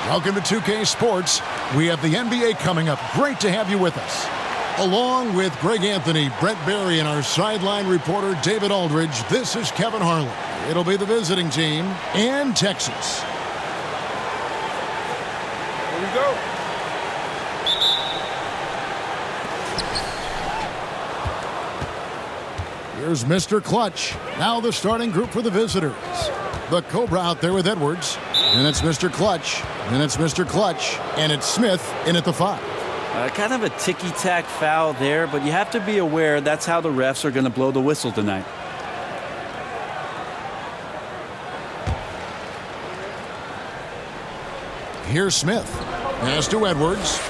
Welcome to 2K Sports. We have the NBA coming up. Great to have you with us. Along with Greg Anthony, Brett Barry, and our sideline reporter David Aldridge, this is Kevin Harlan. It'll be the visiting team and Texas. Here we go. Here's Mr. Clutch. Now the starting group for the visitors. The Cobra out there with Edwards. And it's Mr. Clutch. And it's Mr. Clutch. And it's Smith in at the 5. Kind of a ticky-tack foul there, but you have to be aware that's how the refs are going to blow the whistle tonight. Here's Smith. Pass to Edwards.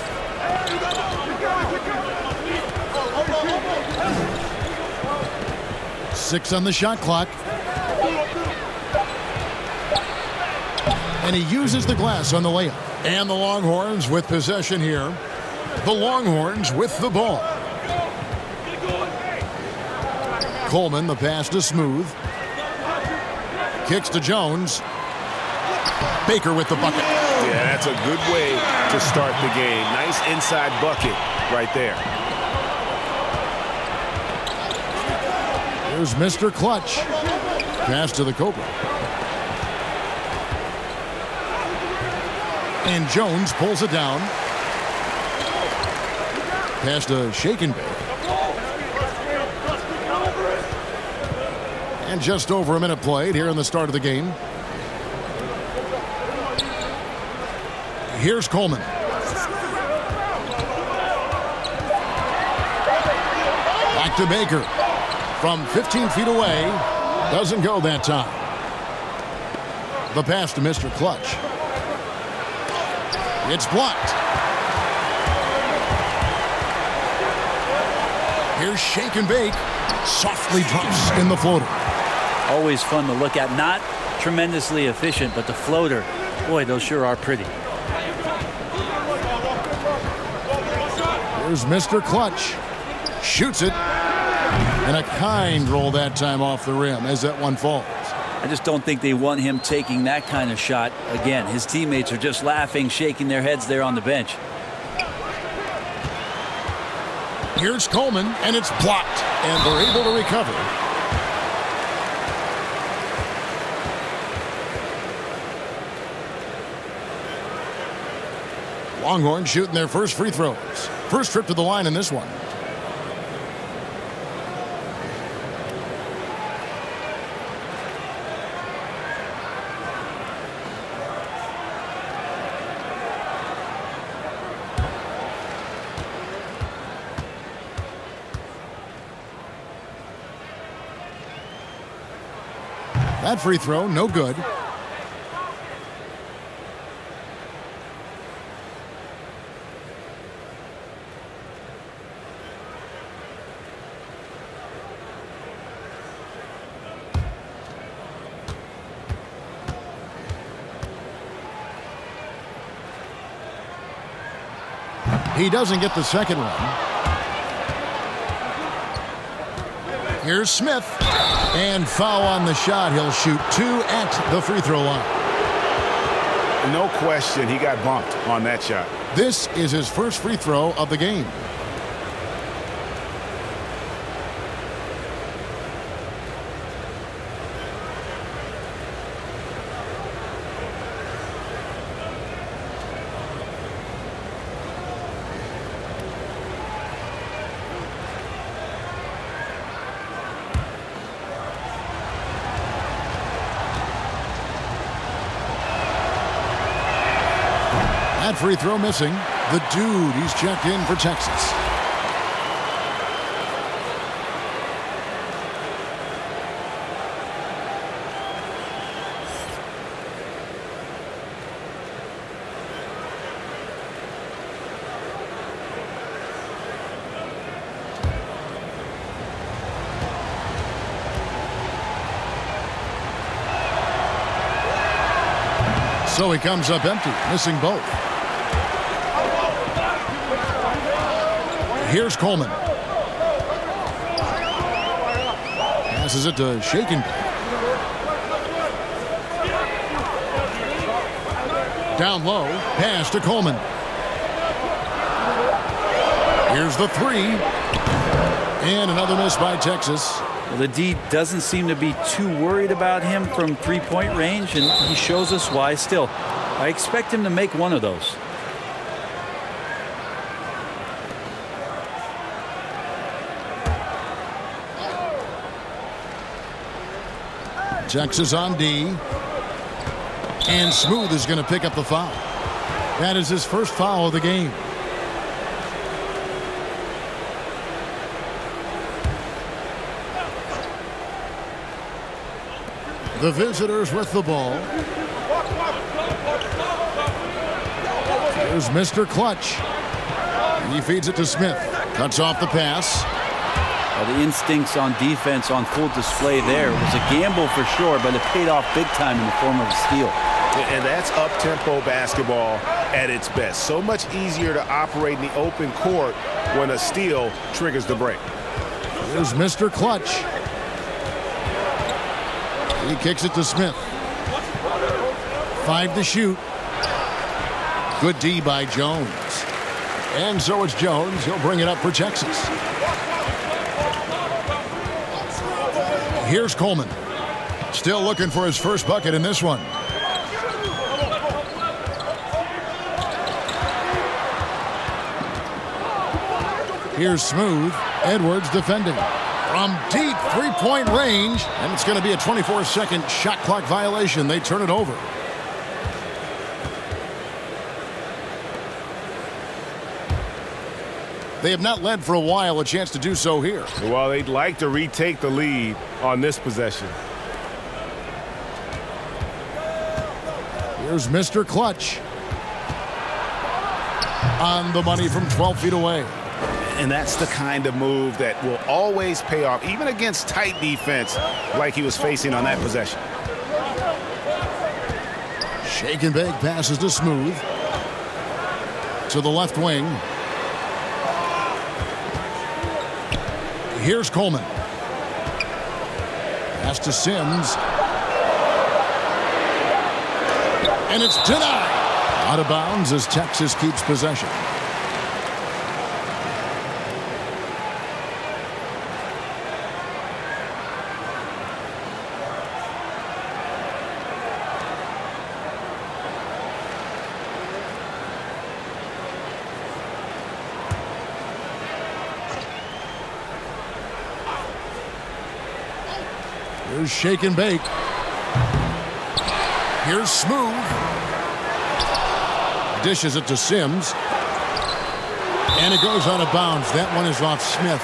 Six on the shot clock. And he uses the glass on the layup. And the Longhorns with possession here. The Longhorns with the ball. Coleman, the pass to Smooth. Kicks to Jones. Baker with the bucket. Yeah, that's a good way to start the game. Nice inside bucket right there. Here's Mr. Clutch. Pass to the Cobra. And Jones pulls it down. Pass to Shake and Bake. And just over a minute played here in the start of the game. Here's Coleman. Back to Baker. From 15 feet away. Doesn't go that time. The pass to Mr. Clutch. It's blocked. Here's Shake and Bake. Softly drops in the floater. Always fun to look at. Not tremendously efficient, but the floater, boy, those sure are pretty. Here's Mr. Clutch. Shoots it. And a kind roll that time off the rim as that one falls. I just don't think they want him taking that kind of shot. Again, his teammates are just laughing, shaking their heads there on the bench. Here's Coleman, and it's blocked. And they're able to recover. Longhorns shooting their first free throws. First trip to the line in this one. That free throw, no good. He doesn't get the second one. Here's Smith. And foul on the shot. He'll shoot 2 at the free throw line. No question, he got bumped on that shot. This is his first free throw of the game. That free throw missing. The dude, he's checked in for Texas. So he comes up empty, missing both. Here's Coleman. Passes it to Shake and Bake. Down low, pass to Coleman. Here's the three. And another miss by Texas. Well, the D doesn't seem to be too worried about him from three-point range, and he shows us why. Still, I expect him to make one of those. Texas on D. And Smooth is going to pick up the foul. That is his first foul of the game. The visitors with the ball. Here's Mr. Clutch. He feeds it to Smith. Cuts off the pass. Well, the instincts on defense on full display there. It was a gamble for sure, but it paid off big time in the form of a steal. And that's up-tempo basketball at its best. So much easier to operate in the open court when a steal triggers the break. Here's Mr. Clutch. He kicks it to Smith. 5 to shoot. Good D by Jones. And so it's Jones. He'll bring it up for Texas. Here's Coleman. Still looking for his first bucket in this one. Here's Smooth. Edwards defending. From deep three-point range. And it's going to be a 24-second shot clock violation. They turn it over. They have not led for a while. A chance to do so here. Well, they'd like to retake the lead on this possession. Here's Mr. Clutch. On the money from 12 feet away. And that's the kind of move that will always pay off, even against tight defense like he was facing on that possession. Shake and bake passes to Smooth. To the left wing. Here's Coleman. Pass to Sims. And it's denied. Out of bounds as Texas keeps possession. Here's Shake and Bake. Here's Smooth. Dishes it to Sims. And it goes out of bounds. That one is off Smith.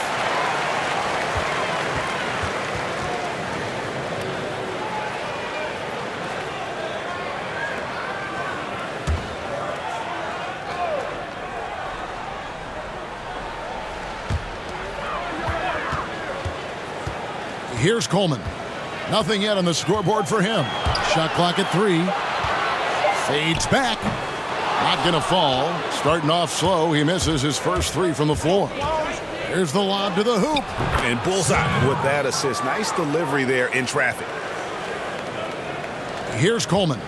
Here's Coleman. Nothing yet on the scoreboard for him. Shot clock at 3. Fades back. Not going to fall. Starting off slow. He misses his first 3 from the floor. Here's the lob to the hoop. And bullseye with that assist. Nice delivery there in traffic. Here's Coleman.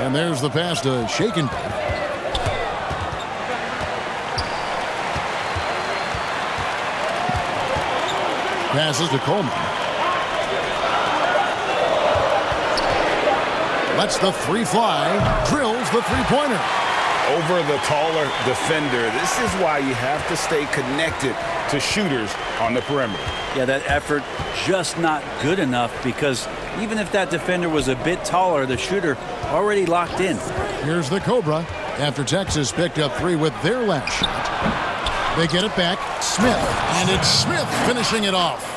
And there's the pass to Shake and Bake. Passes to Coleman. Lets the 3 fly. Drills the three-pointer. Over the taller defender. This is why you have to stay connected to shooters on the perimeter. Yeah, that effort just not good enough, because even if that defender was a bit taller, the shooter already locked in. Here's the Cobra after Texas picked up 3 with their last shot. They get it back. Smith. And it's Smith finishing it off.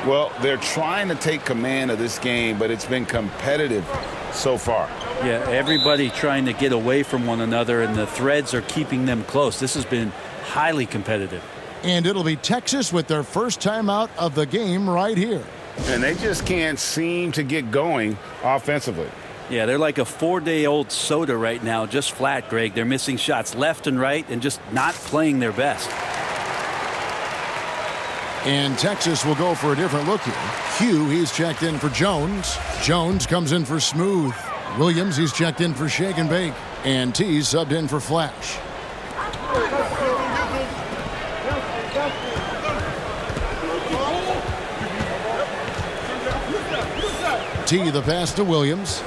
Well, they're trying to take command of this game, but it's been competitive so far. Yeah, everybody trying to get away from one another, and the threads are keeping them close. This has been highly competitive. And it'll be Texas with their first timeout of the game right here. And they just can't seem to get going offensively. Yeah, they're like a 4-day-old soda right now, just flat, Greg. They're missing shots left and right and just not playing their best. And Texas will go for a different look here. Hugh, he's checked in for Jones. Jones comes in for Smooth. Williams, he's checked in for Shake and Bake. And T subbed in for Flash. T the pass to Williams.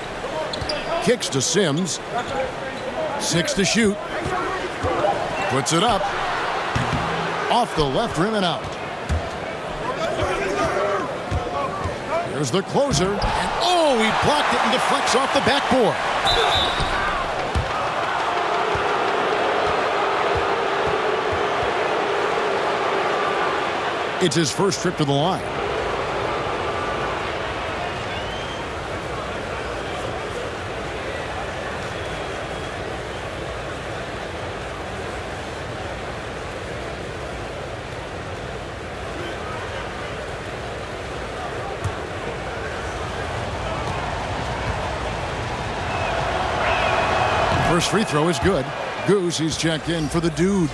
Kicks to Sims. 6 to shoot. Puts it up. Off the left rim and out. Here's the closer. And oh, he blocked it and deflects off the backboard. It's his first trip to the line. First free throw is good. Goose, he's checked in for the dude.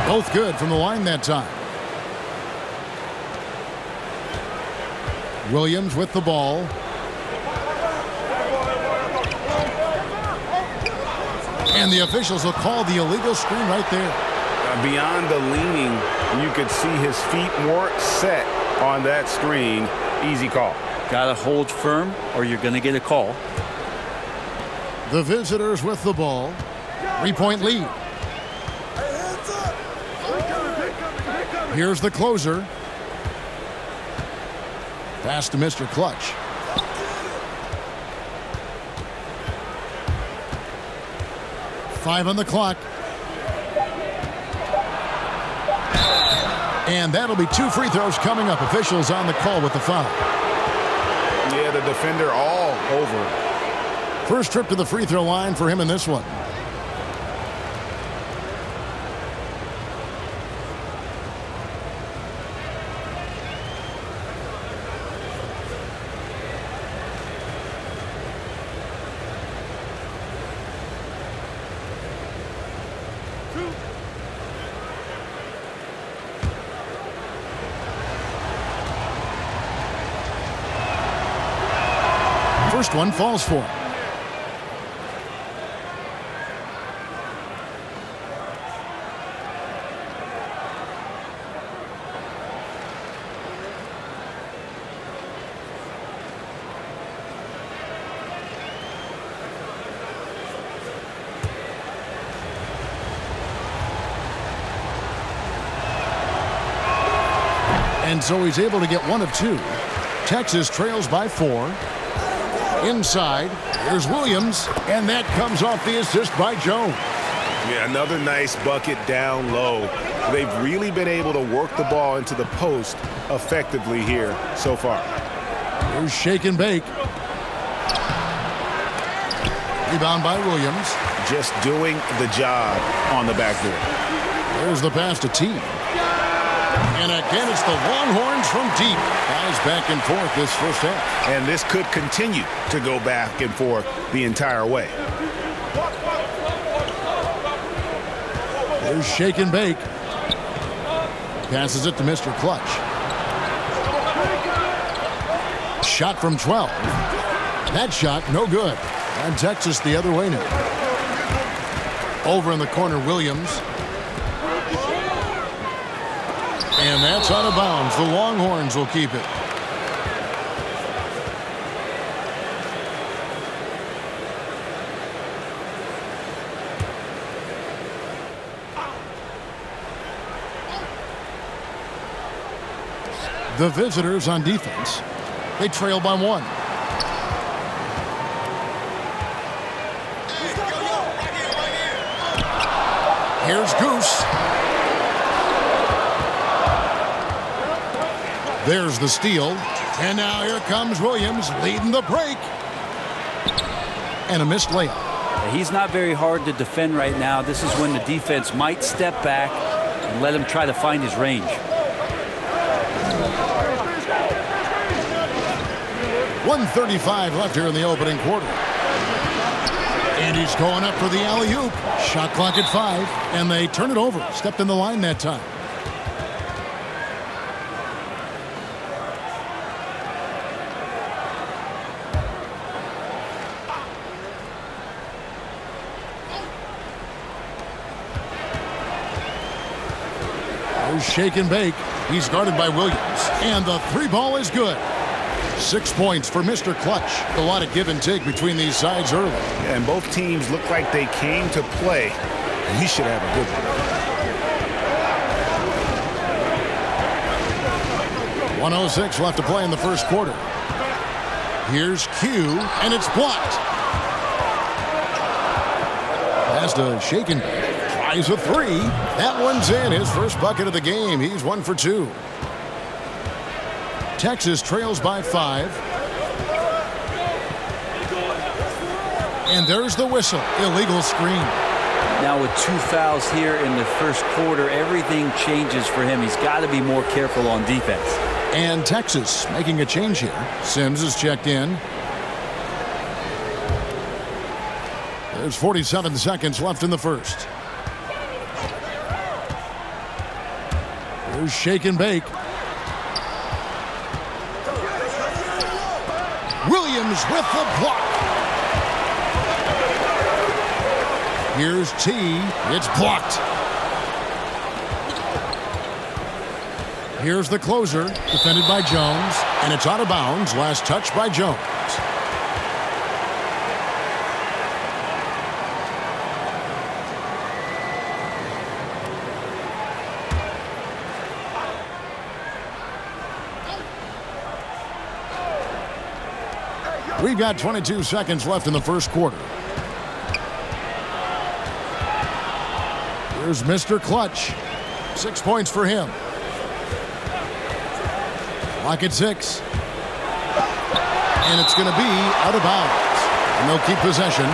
Both good from the line that time. Williams with the ball. And the officials will call the illegal screen right there. Beyond the leaning, you could see his feet weren't set on that screen. Easy call. Got to hold firm or you're going to get a call. The visitors with the ball. 3-point lead. Here's the closer. Pass to Mr. Clutch. Five on the clock. And that'll be 2 free throws coming up. Officials on the call with the foul. Yeah, the defender all over. First trip to the free throw line for him in this one. First one falls for him. And so he's able to get 1 of 2. Texas trails by 4. Inside, here's Williams, and that comes off the assist by Jones. Yeah, another nice bucket down low. They've really been able to work the ball into the post effectively here so far. Here's Shake and Bake. Rebound by Williams. Just doing the job on the backboard. There's the pass to T. And again, it's the Longhorns from deep. Guys back and forth this first half. And this could continue to go back and forth the entire way. There's Shake and Bake. Passes it to Mr. Clutch. Shot from 12. That shot, no good. And Texas the other way now. Over in the corner, Williams. And that's out of bounds. The Longhorns will keep it. The visitors on defense. They trail by 1. Here's Goose. There's the steal. And now here comes Williams leading the break. And a missed layup. He's not very hard to defend right now. This is when the defense might step back and let him try to find his range. 1:35 left here in the opening quarter. And he's going up for the alley-oop. Shot clock at 5, and they turn it over. Stepped in the line that time. There's shake and bake. He's guarded by Williams, and the three ball is good. 6 points for Mr. Clutch. A lot of give and take between these sides early. And both teams look like they came to play. He should have a good one. 1:06 left to play in the first quarter. Here's Q, and it's blocked. Has to shake and bake. Tries a three. That one's in. His first bucket of the game. He's 1 for 2. Texas trails by 5. And there's the whistle. Illegal screen. Now with 2 fouls here in the first quarter, everything changes for him. He's got to be more careful on defense. And Texas making a change here. Sims is checked in. There's 47 seconds left in the first. There's shake and bake. Williams with the block. Here's T. It's blocked. Here's the closer, defended by Jones, and it's out of bounds. Last touch by Jones. We've got 22 seconds left in the first quarter. Here's Mr. Clutch. 6 points for him. Lock at 6. And it's going to be out of bounds. And they'll keep possession.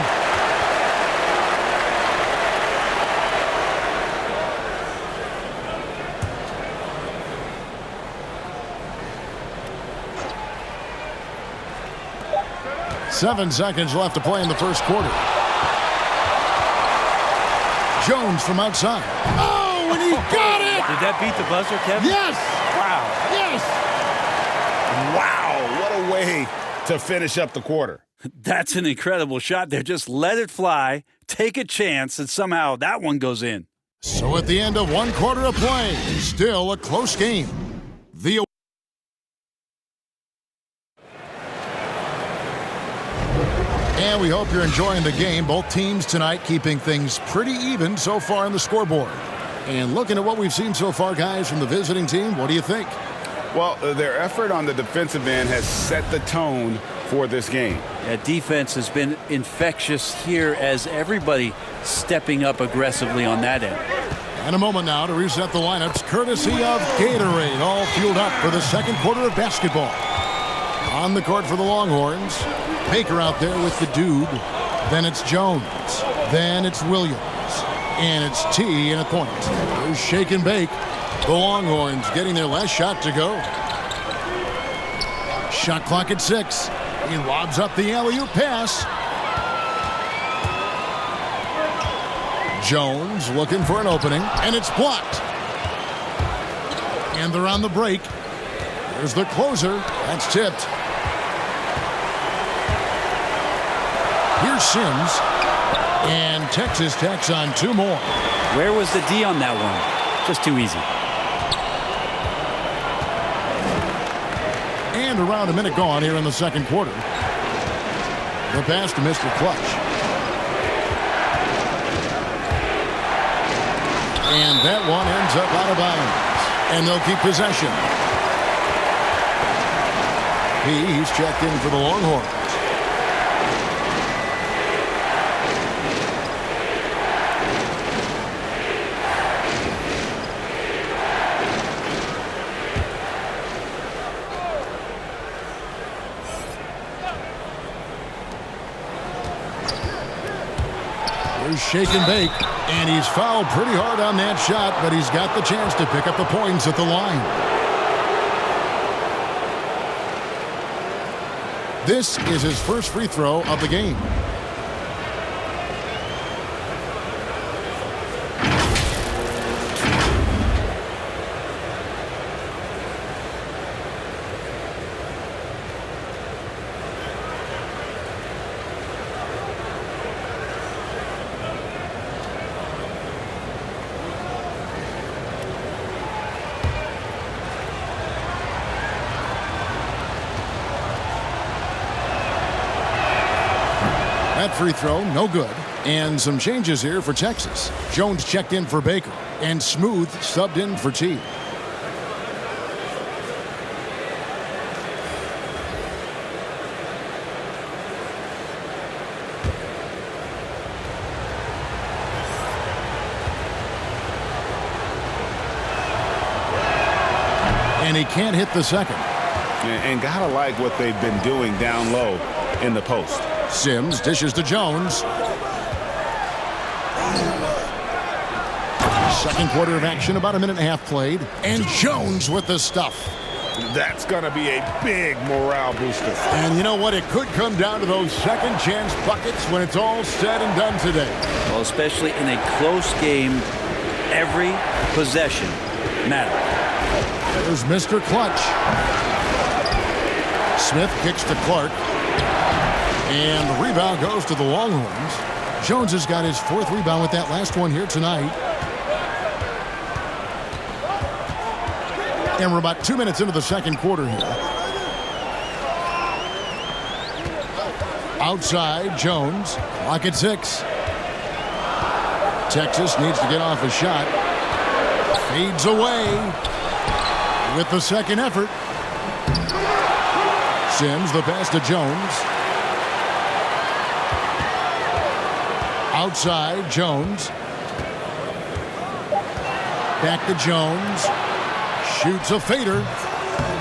Seven seconds left to play in the first quarter. Jones from outside. Oh, and he got it! Did that beat the buzzer, Kevin? Yes! Wow. Yes! Wow, what a way to finish up the quarter. That's an incredible shot there. Just let it fly, take a chance, and somehow that one goes in. So at the end of 1 quarter of play, still a close game. And we hope you're enjoying the game. Both teams tonight keeping things pretty even so far on the scoreboard. And looking at what we've seen so far, guys, from the visiting team, what do you think? Well, their effort on the defensive end has set the tone for this game. Yeah, defense has been infectious here as everybody stepping up aggressively on that end. And a moment now to reset the lineups, courtesy of Gatorade, all fueled up for the second quarter of basketball. On the court for the Longhorns, Baker out there with the dude. Then it's Jones. Then it's Williams. And it's T in a point. There's shake and bake. The Longhorns getting their last shot to go. Shot clock at 6. He lobs up the alley-oop pass. Jones looking for an opening, and it's blocked. And they're on the break. There's the closer. That's tipped. Here's Sims. And Texas tacks on 2 more. Where was the D on that one? Just too easy. And around a minute gone here in the second quarter. The pass to Mr. Clutch. And that one ends up out of bounds. And they'll keep possession. He's checked in for the Longhorns. Here's shake and bake. And he's fouled pretty hard on that shot, but he's got the chance to pick up the points at the line. This is his first free throw of the game. That free throw, no good. And some changes here for Texas. Jones checked in for Baker, and Smooth subbed in for T. And he can't hit the second. And gotta like what they've been doing down low in the post. Sims dishes to Jones. Second quarter of action, about a minute and a half played. And Jones with the stuff. That's going to be a big morale booster. And you know what? It could come down to those second chance buckets when it's all said and done today. Well, especially in a close game, every possession matters. There's Mr. Clutch. Smith kicks to Clark. And the rebound goes to the Longhorns. Jones has got his fourth rebound with that last one here tonight. And we're about 2 minutes into the second quarter here. Outside, Jones. Clock at 6. Texas needs to get off a shot. Fades away with the second effort. Sims, the pass to Jones. Outside, Jones. Back to Jones. Shoots a fader.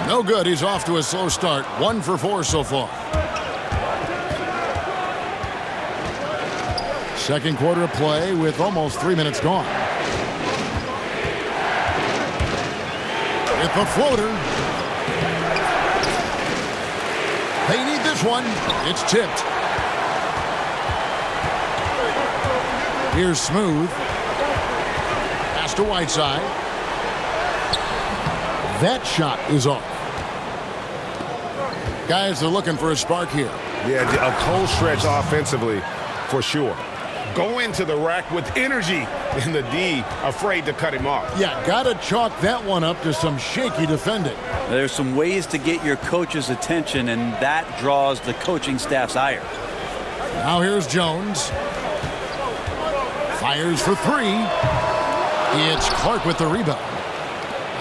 No good. He's off to a slow start. 1 for 4 so far. Second quarter of play with almost 3 minutes gone. With the floater. They need this one. It's tipped. Here's Smooth. Pass to Whiteside. That shot is off. Guys are looking for a spark here. Yeah, a cold stretch offensively for sure. Go into the rack with energy, and the D afraid to cut him off. Yeah, got to chalk that one up to some shaky defending. There's some ways to get your coach's attention, and that draws the coaching staff's ire. Now here's Jones. Fires for 3. It's Clark with the rebound.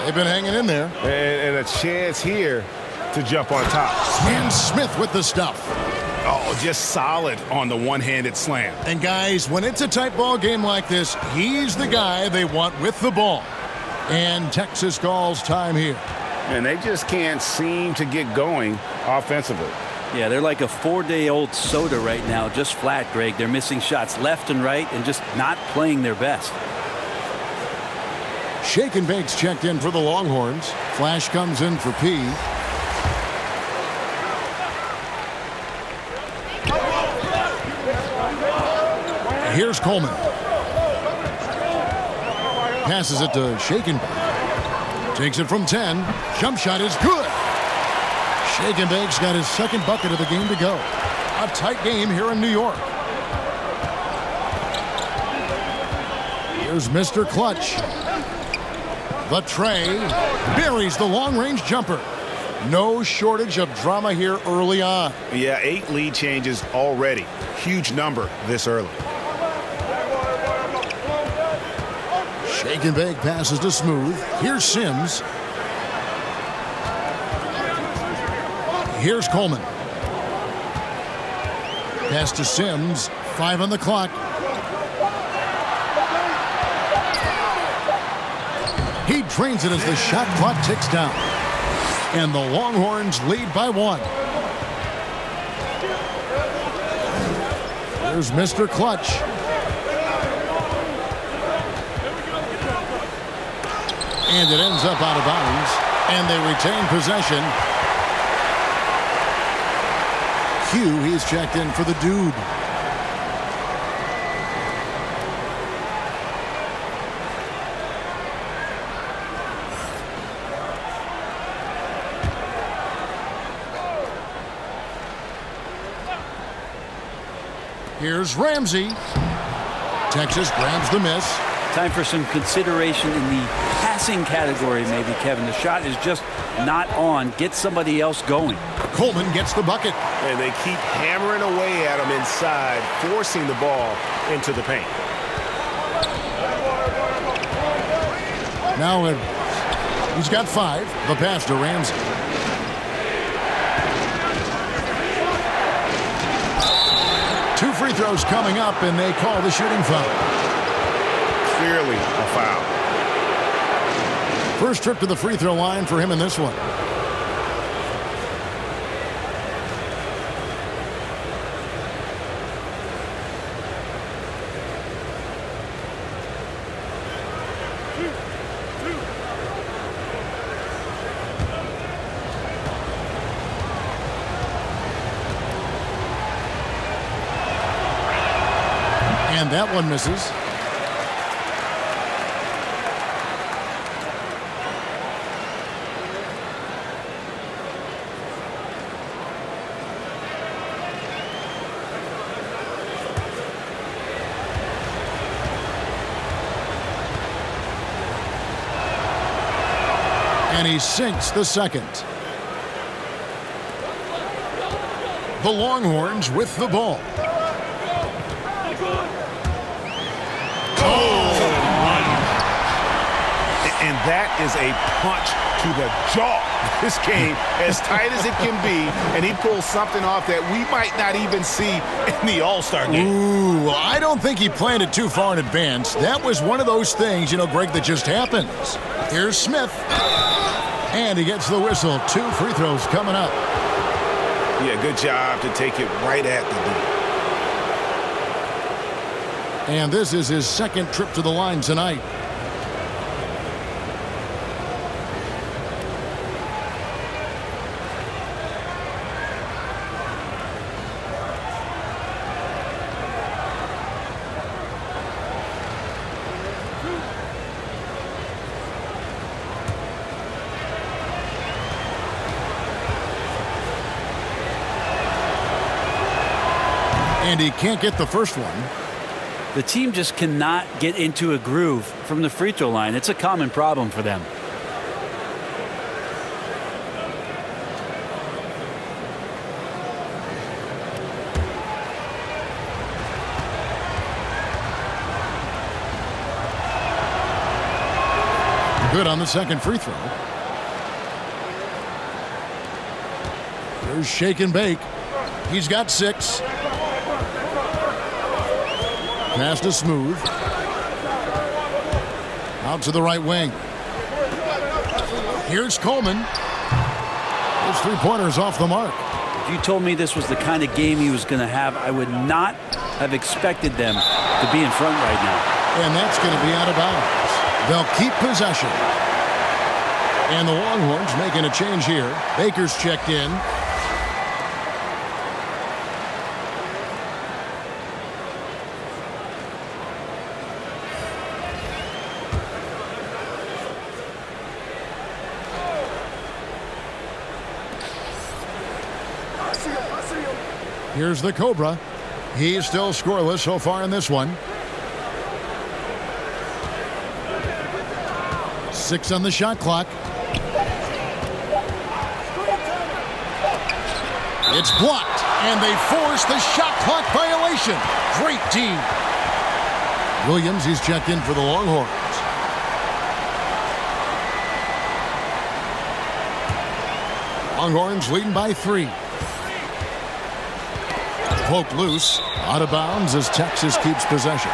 They've been hanging in there. And a chance here to jump on top. And Smith with the stuff. Oh, just solid on the one-handed slam. And guys, when it's a tight ball game like this, he's the guy they want with the ball. And Texas calls time here. And they just can't seem to get going offensively. Yeah, they're like a 4-day-old soda right now, just flat, Greg. They're missing shots left and right and just not playing their best. Shake and Bake's checked in for the Longhorns. Flash comes in for P. Here's Coleman. Passes it to Shake and Bake. Takes it from 10. Jump shot is good. Shake and Bake's got his second bucket of the game to go. A tight game here in New York. Here's Mr. Clutch. The tray buries the long-range jumper. No shortage of drama here early on. Yeah, 8 lead changes already. Huge number this early. Shake and Bake passes to Smooth. Here's Sims. Here's Coleman. Pass to Sims. 5 on the clock. He drains it as the shot clock ticks down. And the Longhorns lead by 1. There's Mr. Clutch. And it ends up out of bounds. And they retain possession. Q, he's checked in for the dude. Here's Ramsey. Texas grabs the miss. Time for some consideration in the passing category, maybe, Kevin. The shot is just not on. Get somebody else going. Coleman gets the bucket. And they keep hammering away at him inside, forcing the ball into the paint. Now he's got 5. The pass to Ramsey. Two free throws coming up, and they call the shooting foul. Clearly a foul. First trip to the free throw line for him in this one. And that one misses. And he sinks the second. The Longhorns with the ball. And that is a punch to the jaw. This game as tight as it can be, and he pulls something off that we might not even see in the All-Star game. Ooh, I don't think he planned it too far in advance. That was one of those things, Greg, that just happens. Here's Smith. And he gets the whistle. 2 free throws coming up. Yeah, good job to take it right at the dude. And this is his second trip to the line tonight. And he can't get the first one. The team just cannot get into a groove from the free throw line. It's a common problem for them. Good on the second free throw. There's shake and bake. He's got 6. Pass to Smooth. Out to the right wing. Here's Coleman. His three-pointer's off the mark. If you told me this was the kind of game he was going to have, I would not have expected them to be in front right now. And that's going to be out of bounds. They'll keep possession. And the Longhorns making a change here. Baker's checked in. Here's the Cobra. He's still scoreless so far in this one. 6 on the shot clock. It's blocked, and they force the shot clock violation. Great team. Williams, he's checked in for the Longhorns. Longhorns leading by 3. Poked loose, out of bounds as Texas keeps possession.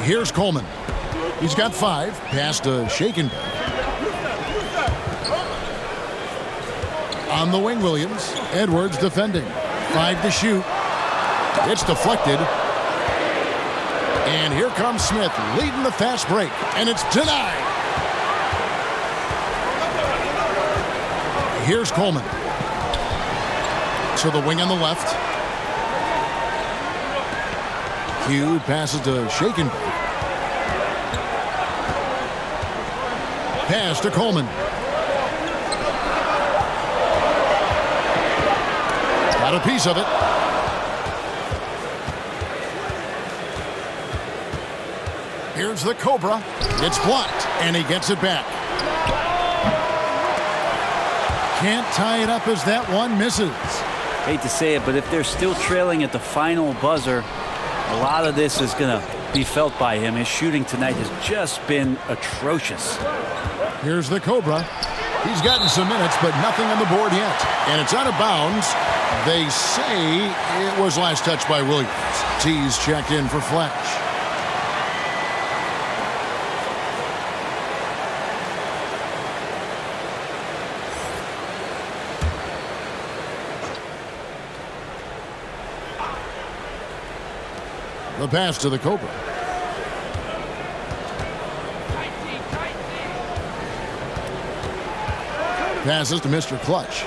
Here's Coleman. He's got 5. Pass to Shaken. On the wing, Williams. Edwards defending. 5 to shoot. It's deflected. And here comes Smith leading the fast break. And it's denied. Here's Coleman. To the wing on the left. Hugh passes to Shaken. Pass to Coleman. Got a piece of it. Here's the Cobra. It's blocked, and he gets it back. Can't tie it up as that one misses. Hate to say it, but if they're still trailing at the final buzzer, a lot of this is going to be felt by him. His shooting tonight has just been atrocious. Here's the Cobra. He's gotten some minutes, but nothing on the board yet. And it's out of bounds. They say it was last touched by Williams. T's checked in for Fletch. The pass to the Cobra. Passes to Mr. Clutch.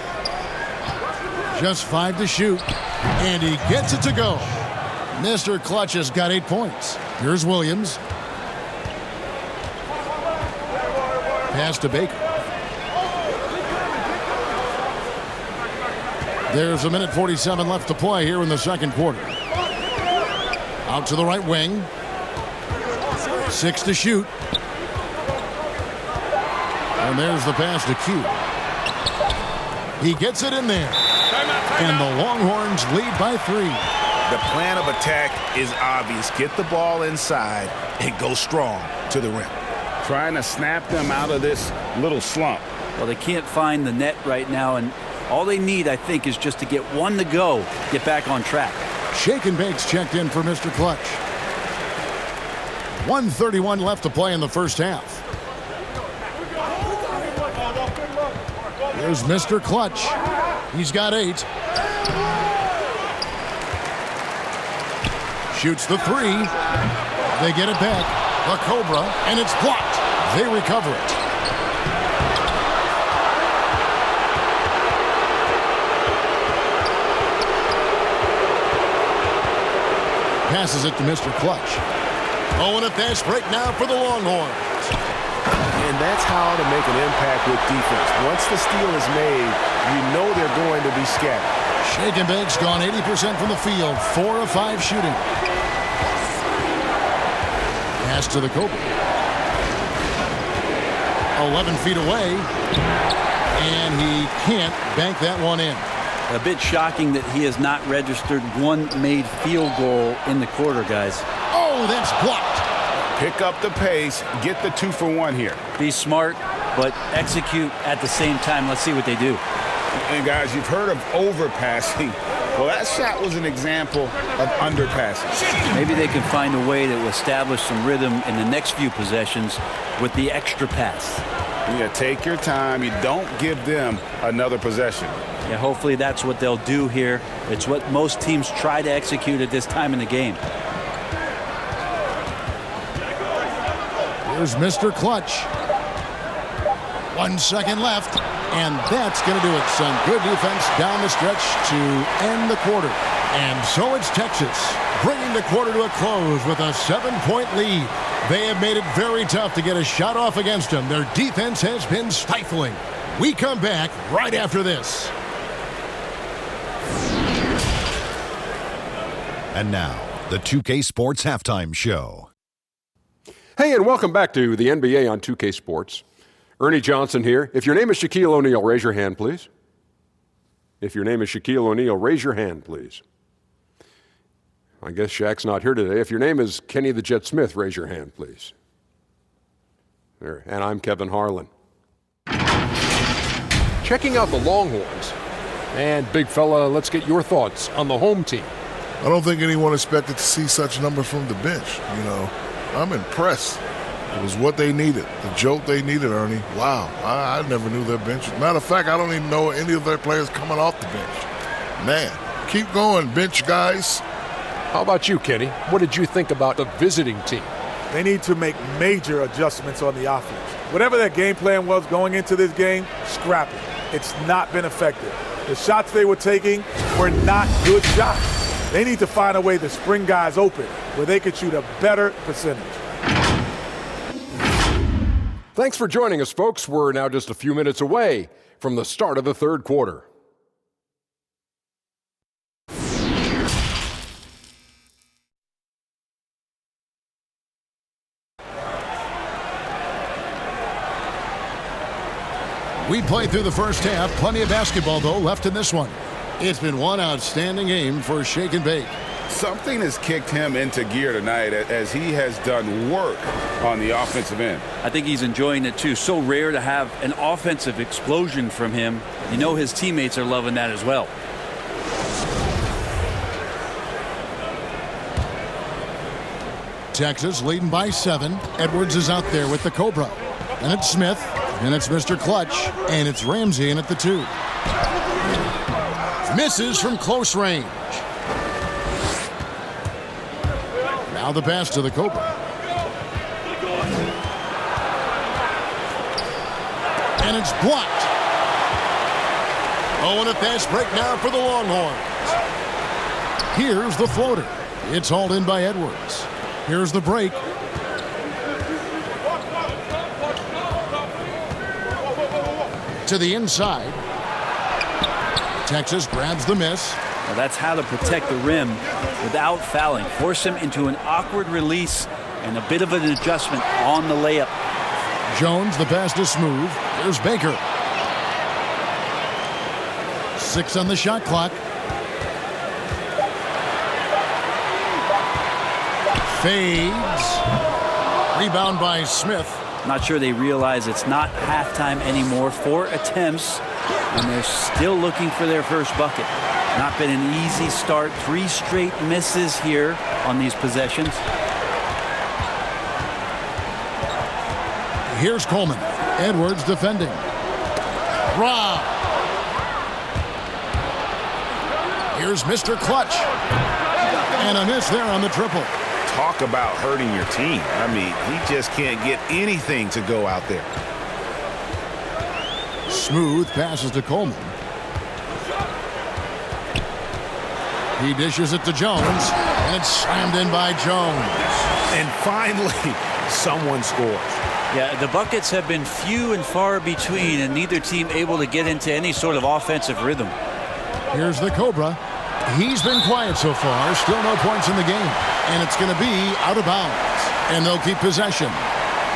Just 5 to shoot. And he gets it to go. Mr. Clutch has got 8 points. Here's Williams. Pass to Baker. There's 1:47 left to play here in the second quarter. Out to the right wing. 6 to shoot. And there's the pass to Q. He gets it in there. And the Longhorns lead by 3. The plan of attack is obvious. Get the ball inside and go strong to the rim. Trying to snap them out of this little slump. Well, they can't find the net right now, and all they need, I think, is just to get one to go, get back on track. Shake and Bake's checked in for Mr. Clutch. 1:31 left to play in the first half. Here's Mr. Clutch. He's got 8. Shoots the 3. They get it back. The Cobra, and it's blocked. They recover it. Passes it to Mr. Clutch. Oh, and a fast break now for the Longhorns. And that's how to make an impact with defense. Once the steal is made, you know they're going to be scattered. Shake and Bake's gone 80% from the field. 4 of 5 shooting. Pass to the Cobra. 11 feet away. And he can't bank that one in. A bit shocking that he has not registered one made field goal in the quarter, guys. Oh, that's blocked. Pick up the pace. Get the 2 for 1 here. Be smart, but execute at the same time. Let's see what they do. And guys, you've heard of overpassing. Well, that shot was an example of underpassing. Maybe they can find a way to establish some rhythm in the next few possessions with the extra pass. Yeah, take your time. You don't give them another possession. Yeah, hopefully that's what they'll do here. It's what most teams try to execute at this time in the game. Here's Mr. Clutch. 1 second left, and that's going to do it. Some good defense down the stretch to end the quarter. And so it's Texas, bringing the quarter to a close with a 7-point lead. They have made it very tough to get a shot off against them. Their defense has been stifling. We come back right after this. And now, the 2K Sports Halftime Show. Hey, and welcome back to the NBA on 2K Sports. Ernie Johnson here. If your name is Shaquille O'Neal, raise your hand, please. If your name is Shaquille O'Neal, raise your hand, please. I guess Shaq's not here today. If your name is Kenny the Jet Smith, raise your hand, please. There. And I'm Kevin Harlan. Checking out the Longhorns. And big fella, let's get your thoughts on the home team. I don't think anyone expected to see such numbers from the bench. You know, I'm impressed. It was what they needed, the jolt they needed, Ernie. Wow, I never knew their bench. Matter of fact, I don't even know any of their players coming off the bench. Man, keep going, bench guys. How about you, Kenny? What did you think about the visiting team? They need to make major adjustments on the offense. Whatever their game plan was going into this game, scrap it. It's not been effective. The shots they were taking were not good shots. They need to find a way to spring guys open where they could shoot a better percentage. Thanks for joining us, folks. We're now just a few minutes away from the start of the third quarter. We played through the first half. Plenty of basketball, though, left in this one. It's been one outstanding game for Shake and Bake. Something has kicked him into gear tonight as he has done work on the offensive end. I think he's enjoying it, too. So rare to have an offensive explosion from him. You know his teammates are loving that as well. Texas leading by 7. Edwards is out there with the Cobra. And it's Smith. And it's Mr. Clutch. And it's Ramsey in at the 2. Misses from close range. Now the pass to the Cobra. And it's blocked. Oh, and a fast break now for the Longhorns. Here's the floater. It's hauled in by Edwards. Here's the break. To the inside. Texas grabs the miss. Well, that's how to protect the rim without fouling. Force him into an awkward release and a bit of an adjustment on the layup. Jones, the pass to Smooth. Here's Baker. 6 on the shot clock. Fades. Rebound by Smith. Not sure they realize it's not halftime anymore. 4 attempts, and they're still looking for their first bucket. Not been an easy start. 3 straight misses here on these possessions. Here's Coleman. Edwards defending. Rob. Here's Mr. Clutch. And a miss there on the triple. Talk about hurting your team. I mean, he just can't get anything to go out there. Smooth passes to Coleman. He dishes it to Jones, and it's slammed in by Jones. And finally, someone scores. Yeah, the buckets have been few and far between, and neither team able to get into any sort of offensive rhythm. Here's the Cobra. He's been quiet so far. Still no points in the game. And it's going to be out of bounds. And they'll keep possession.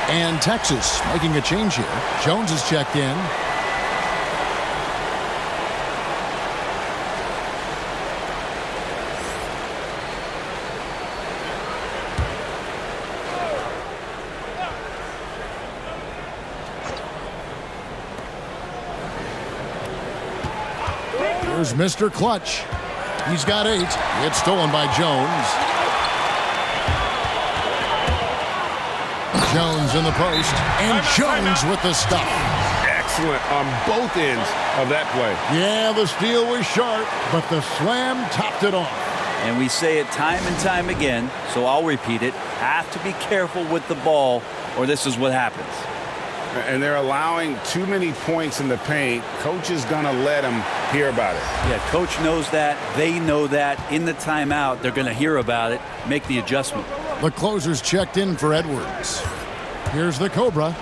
And Texas making a change here. Jones is checked in. Here's Mr. Clutch. He's got 8. It's stolen by Jones. Jones in the post. And Jones with the stop. Excellent on both ends of that play. Yeah, the steal was sharp, but the slam topped it off. And we say it time and time again, so I'll repeat it. Have to be careful with the ball, or this is what happens. And they're allowing too many points in the paint. Coach is going to let them hear about it. Yeah, coach knows that. They know that. In the timeout, they're going to hear about it, make the adjustment. The closer's checked in for Edwards. Here's the Cobra.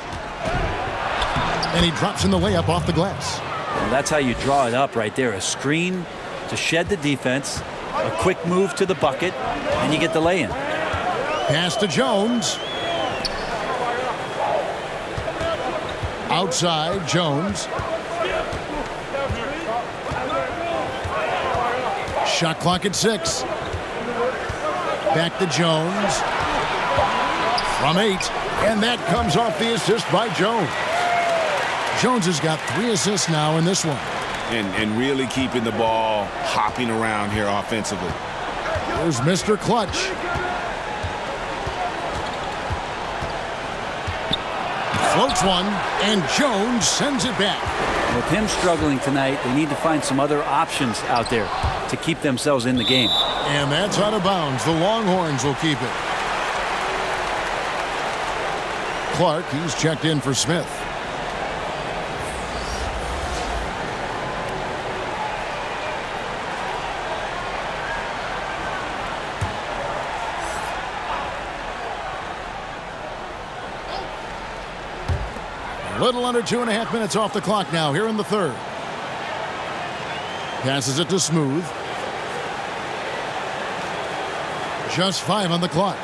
And he drops in the layup off the glass. Well, that's how you draw it up right there. A screen to shed the defense, a quick move to the bucket, and you get the lay-in. Pass to Jones. Outside, Jones. Shot clock at 6. Back to Jones. From 8. And that comes off the assist by Jones. Jones has got 3 assists now in this one. And really keeping the ball hopping around here offensively. Here's Mr. Clutch. Floats one, and Jones sends it back. With him struggling tonight, they need to find some other options out there to keep themselves in the game. And that's out of bounds. The Longhorns will keep it. Clark, he's checked in for Smith. A little under 2.5 minutes off the clock now here in the third. Passes it to Smooth. Just 5 on the clock.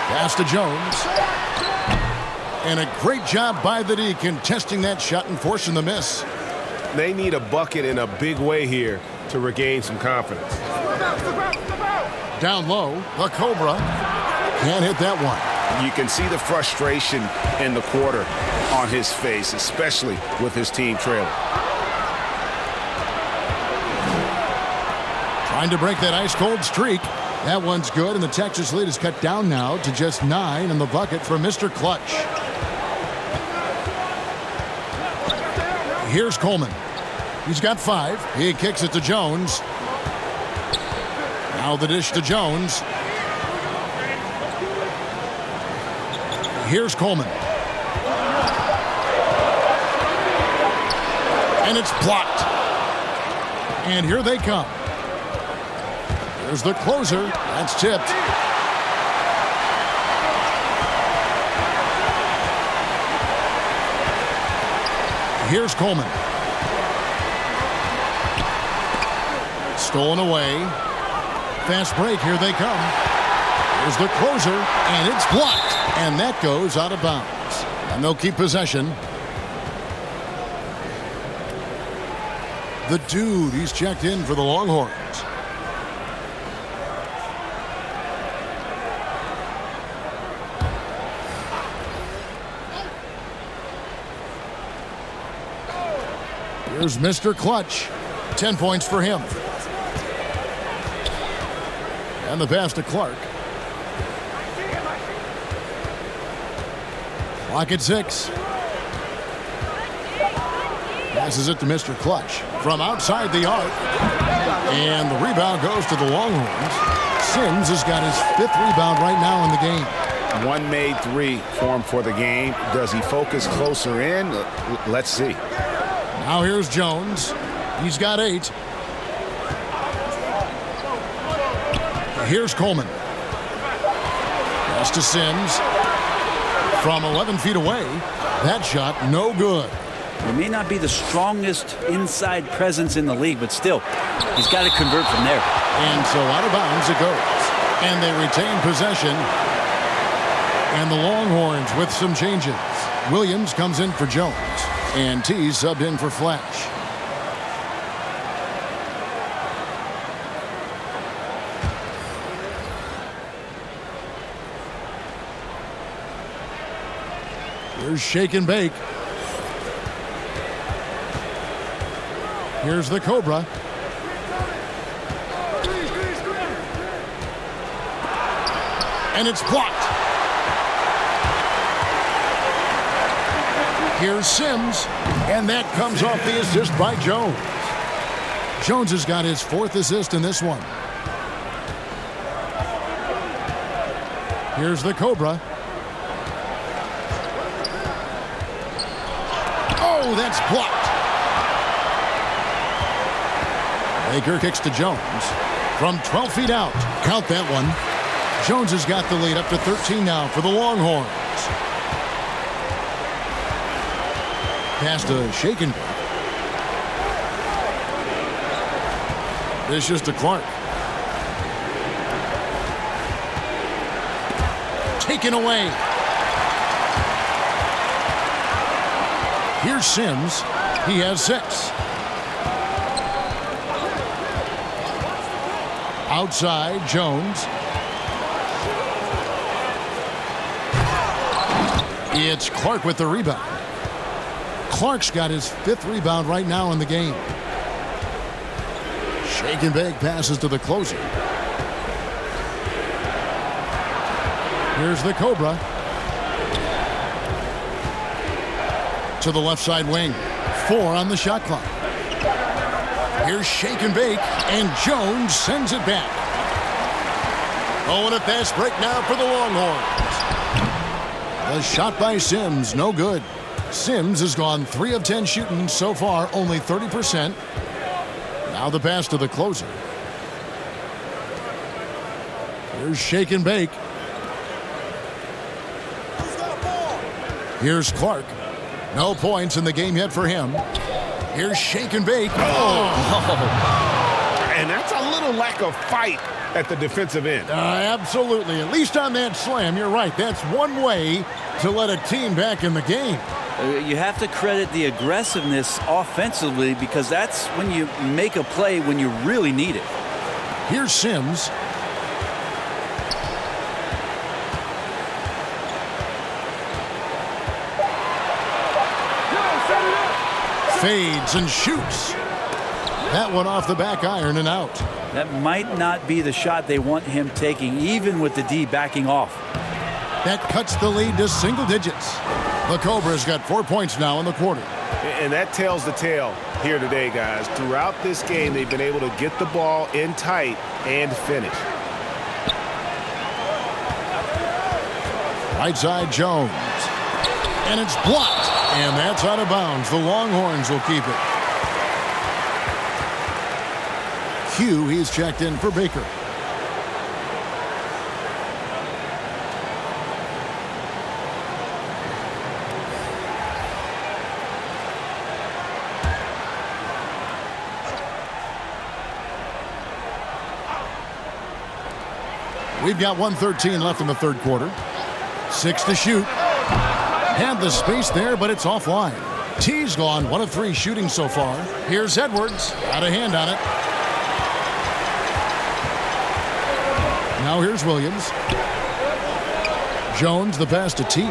Pass to Jones. And a great job by the D contesting that shot and forcing the miss. They need a bucket in a big way here to regain some confidence. Down low, the Cobra can't hit that one. You can see the frustration in the quarter on his face, especially with his team trailing. Trying to break that ice-cold streak. That one's good, and the Texas lead is cut down now to just 9 in the bucket for Mr. Clutch. Here's Coleman. He's got 5. He kicks it to Jones. Now the dish to Jones. Here's Coleman. And it's blocked. And here they come. There's the closer. That's tipped. Here's Coleman. Stolen away. Fast break. Here they come. Here's the closer. And it's blocked. And that goes out of bounds. And they'll keep possession. The dude, he's checked in for the Longhorns. Here's Mr. Clutch. 10 points for him. And the pass to Clark. Clock at 6. Passes it to Mr. Clutch from outside the arc. And the rebound goes to the Longhorns. Sims has got his 5th rebound right now in the game. One made 3 for him for the game. Does he focus closer in? Let's see. Now here's Jones. He's got 8. Here's Coleman. Pass to Sims. From 11 feet away. That shot no good. He may not be the strongest inside presence in the league, but still, he's got to convert from there. And so out of bounds it goes. And they retain possession. And the Longhorns with some changes. Williams comes in for Jones. And T subbed in for Flash. Here's Shake and Bake. Here's the Cobra. And it's blocked. Here's Sims. And that comes off the assist by Jones. Jones has got his 4th assist in this one. Here's the Cobra. Oh, that's blocked. Baker kicks to Jones from 12 feet out. Count that one. Jones has got the lead up to 13 now for the Longhorns. Pass to Shake and Bake. Vicious to Clark. Taken away. Here's Sims. He has 6. Outside, Jones. It's Clark with the rebound. Clark's got his 5th rebound right now in the game. Shake and bake passes to the closer. Here's the Cobra. To the left side wing. 4 on the shot clock. Here's Shake and Bake, and Jones sends it back. Oh, and a fast break now for the Longhorns. The shot by Sims, no good. Sims has gone 3 of 10 shooting so far, only 30%. Now the pass to the closer. Here's Shake and Bake. Here's Clark. No points in the game yet for him. Here's Shake and Bake. And that's a little lack of fight at the defensive end. Absolutely. At least on that slam, you're right. That's one way to let a team back in the game. You have to credit the aggressiveness offensively because that's when you make a play when you really need it. Here's Sims. Fades and shoots. That one off the back iron and out. That might not be the shot they want him taking, even with the D backing off. That cuts the lead to single digits. The Cobra's got 4 points now in the quarter. And that tells the tale here today, guys. Throughout this game, they've been able to get the ball in tight and finish. Right side Jones. And it's blocked. And that's out of bounds. The Longhorns will keep it. Hugh, he's checked in for Baker. We've got 1:13 left in the third quarter. 6 to shoot. Had the space there, but it's offline. T's gone 1 of 3 shooting so far. Here's Edwards. Got a hand on it. Now here's Williams. Jones, the pass to T.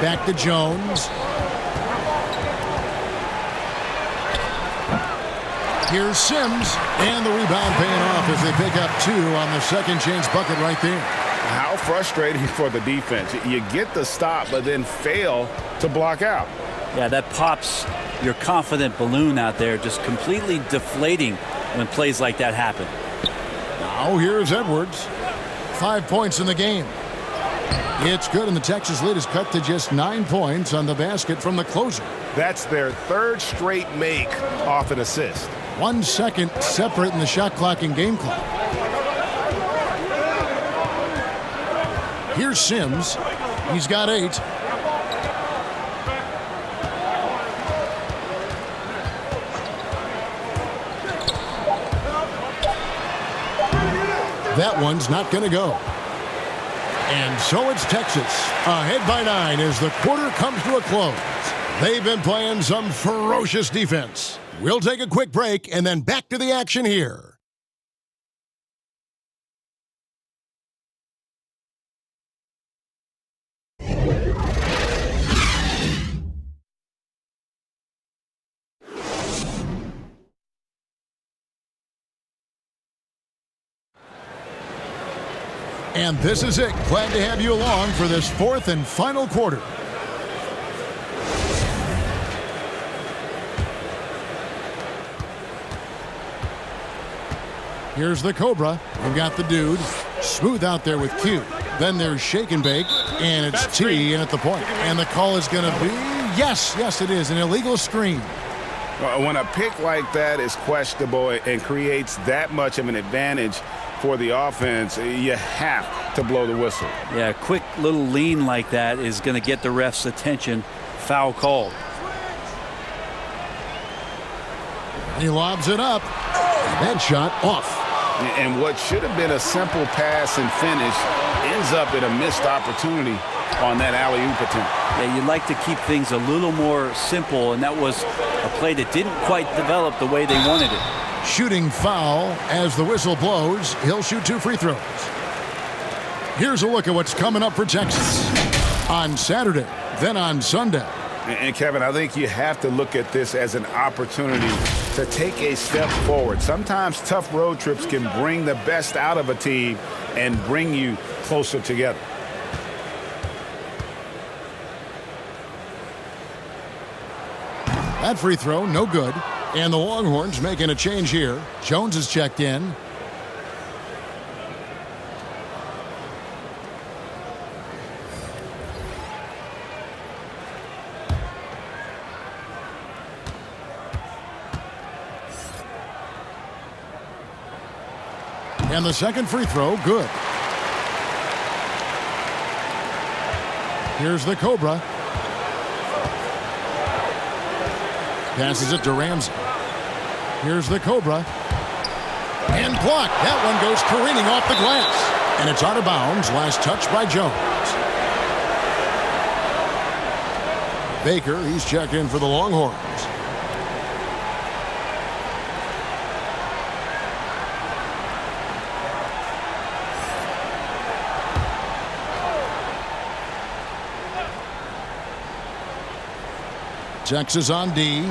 Back to Jones. Here's Sims. And the rebound paying off as they pick up 2 on the second chance bucket right there. How frustrating for the defense. You get the stop, but then fail to block out. Yeah, that pops your confident balloon out there, just completely deflating when plays like that happen. Now here's Edwards. 5 points in the game. It's good, and the Texas lead is cut to just 9 points on the basket from the closer. That's their 3rd straight make off an assist. 1 second separate in the shot clock and game clock. Here's Sims. He's got 8. That one's not going to go. And so it's Texas ahead by 9 as the quarter comes to a close. They've been playing some ferocious defense. We'll take a quick break and then back to the action here. And this is it. Glad to have you along for this 4th and final quarter. Here's the Cobra. We've got the dude. Smooth out there with Q. Then there's Shake and Bake. And it's T in at the point. And the call is going to be, yes, it is, an illegal screen. When a pick like that is questionable and creates that much of an advantage for the offense, you have to blow the whistle. Yeah, a quick little lean like that is going to get the ref's attention. Foul called. He lobs it up. That shot off. And what should have been a simple pass and finish ends up in a missed opportunity on that alley-oop attempt. Yeah, you'd like to keep things a little more simple, and that was a play that didn't quite develop the way they wanted it. Shooting foul as the whistle blows. He'll shoot 2 free throws. Here's a look at what's coming up for Texas on Saturday, then on Sunday. And Kevin, I think you have to look at this as an opportunity to take a step forward. Sometimes tough road trips can bring the best out of a team and bring you closer together. That free throw, no good. And the Longhorns making a change here. Jones is checked in. And the second free throw, good. Here's the Cobra. Passes it to Ramsey. Here's the Cobra. And blocked. That one goes careening off the glass. And it's out of bounds. Last touch by Jones. Baker, he's checked in for the Longhorns. Texas on D.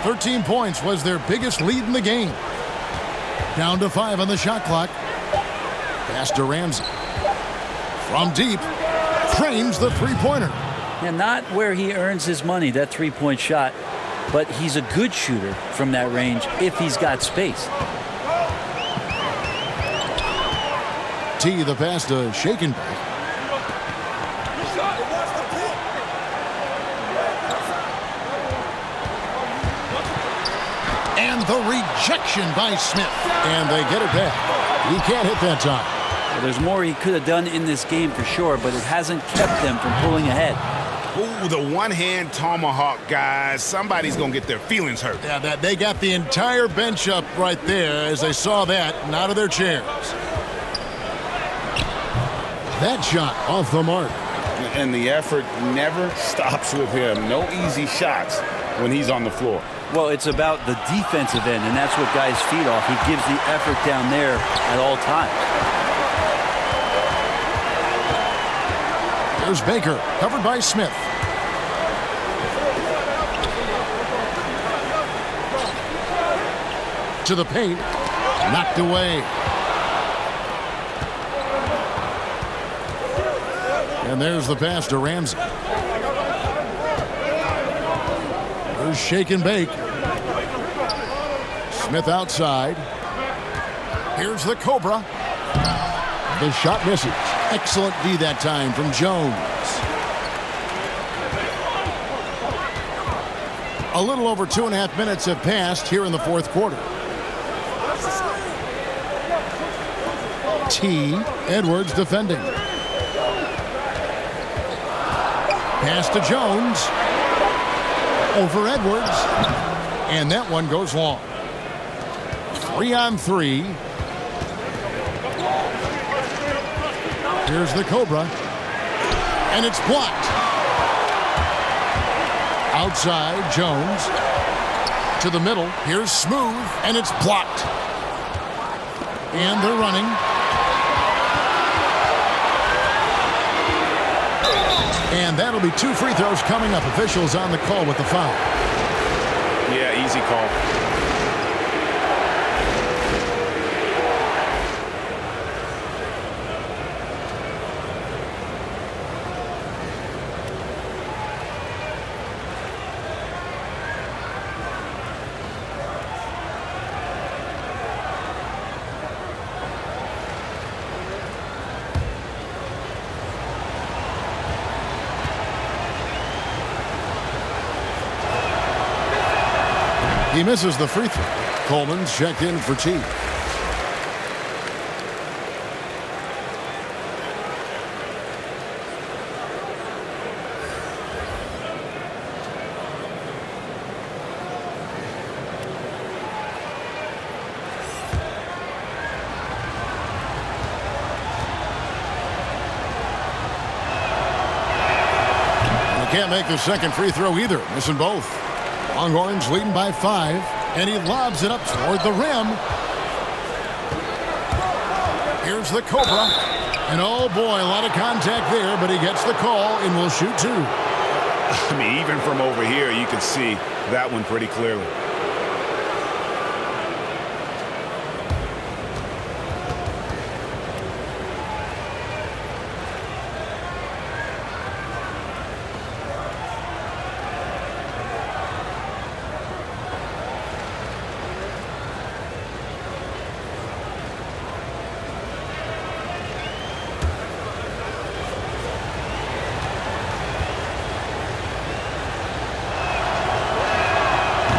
13 points was their biggest lead in the game. Down to 5 on the shot clock. Pass to Ramsey. From deep. Frames the three-pointer. And not where he earns his money, that three-point shot. But he's a good shooter from that range if he's got space. T, the pass to Shaken. And the rejection by Smith. And they get it back. He can't hit that time. Well, there's more he could have done in this game for sure, but it hasn't kept them from pulling ahead. Ooh, the one-hand tomahawk, guys. Somebody's going to get their feelings hurt. Yeah, that they got the entire bench up right there as they saw that and out of their chairs. That shot off the mark. And the effort never stops with him. No easy shots when he's on the floor. Well, it's about the defensive end, and that's what guys feed off. He gives the effort down there at all times. There's Baker, covered by Smith. To the paint, knocked away. And there's the pass to Ramsey. There's shake and bake. Smith outside. Here's the Cobra. The shot misses. Excellent D that time from Jones. A little over 2.5 minutes have passed here in the fourth quarter. T. Edwards defending. Pass to Jones. Over Edwards. And that one goes long. 3-on-3. Here's the Cobra. And it's blocked. Outside, Jones. To the middle. Here's Smooth. And it's blocked. And they're running. And that'll be 2 free throws coming up. Officials on the call with the foul. Yeah, easy call. He misses the free throw. Coleman's checked in for T. Can't make the second free throw either. Missing both. Longhorns leading by 5. And he lobs it up toward the rim. Here's the Cobra. And oh boy, a lot of contact there, but he gets the call and will shoot 2. I mean, even from over here, you can see that one pretty clearly.